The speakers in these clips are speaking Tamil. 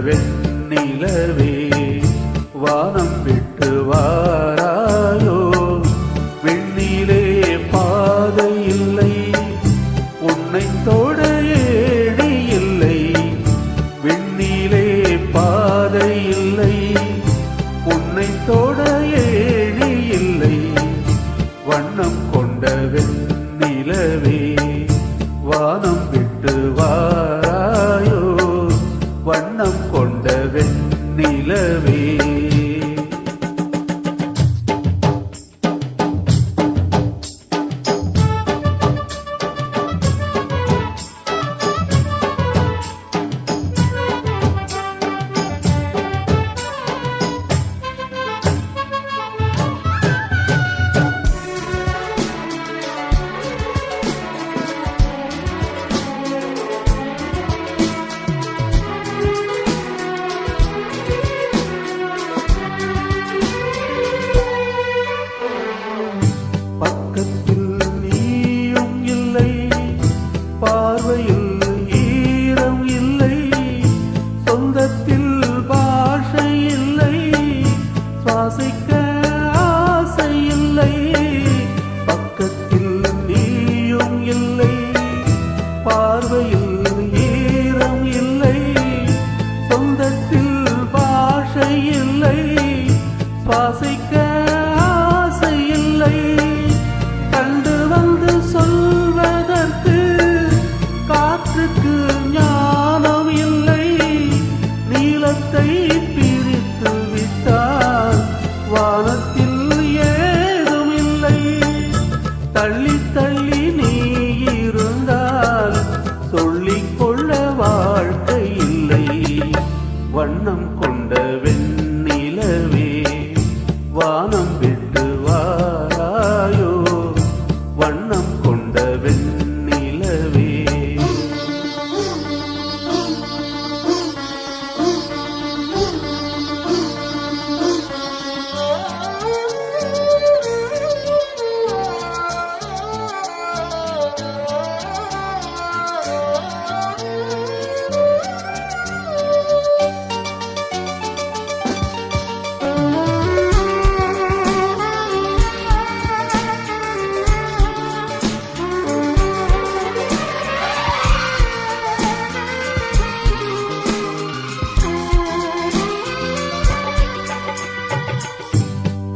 வெண்ணிலவே வானம் விட்டு வாராயோ. விண்ணிலே பாதை இல்லை, உன்னை தொட ஏணி இல்லை. விண்ணிலே பாதை இல்லை, உன்னை தொட ஏணி இல்லை. வண்ணம் கொண்ட வெண்ணிலவே வானம் விட்டு வாராயோ. வண்ணம் கொண்ட வெண்ணிலவே பக்கத்தில் நீயும் இல்லை, பார்வையில் ஈரம் இல்லை. சொந்தத்தில் பாஷை இல்லை, சுவாசிக்க ஆசை இல்லை. பக்கத்தில் நீயும் இல்லை, பார்வையில் ஈரம் இல்லை. சொந்தத்தில் பாஷை இல்லை, சுவாசிக்க ஆசை இல்லை. கண்டு வந்து சொல்வதற்கு காற்றுக்கு ஞானம் இல்லை. நீளத்தை பிரித்து விட்டால் வானத்தில் ஏதும் இல்லை. தள்ளி தள்ளி நீ இருந்தால் சொல்லிக்கொள்ள வாழ்க்கை இல்லை. வண்ணம் கொண்ட வெண்ணிலவே வானம் விட்டு வாராயோ. வண்ணம் கொண்ட வெண்ணிலவே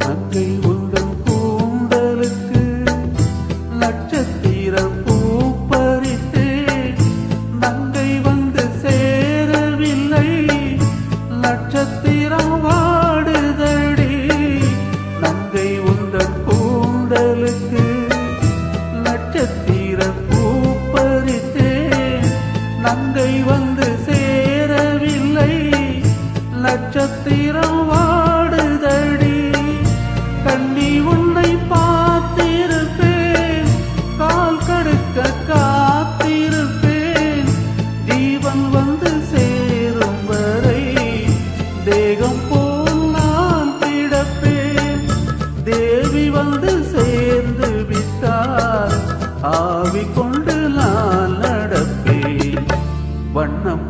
நங்கை உந்தன் கூந்தலுக்கு நட்சத்திரம் பூப்பறித்தே. நங்கை வந்து சேரவில்லை, நட்சத்திரம் வாடுதடி. நங்கை உந்தன் கூந்தலுக்கு நட்சத்திரம் பூப்பறித்தே. நங்கை வந்து சேரவில்லை, நட்சத்திரம் வாடுதடி. கண்ணி உன்னை பார்த்திருப்பேன், கால் கடுக்க காத்திருப்பேன். ஜீவன் வந்து சேரும் வரை தேகம் போல் நான் கிடப்பேன். தேவி வந்து சேர்ந்து விட்டால் ஆவி கொண்டு நான் நடப்பேன். வண்ணம்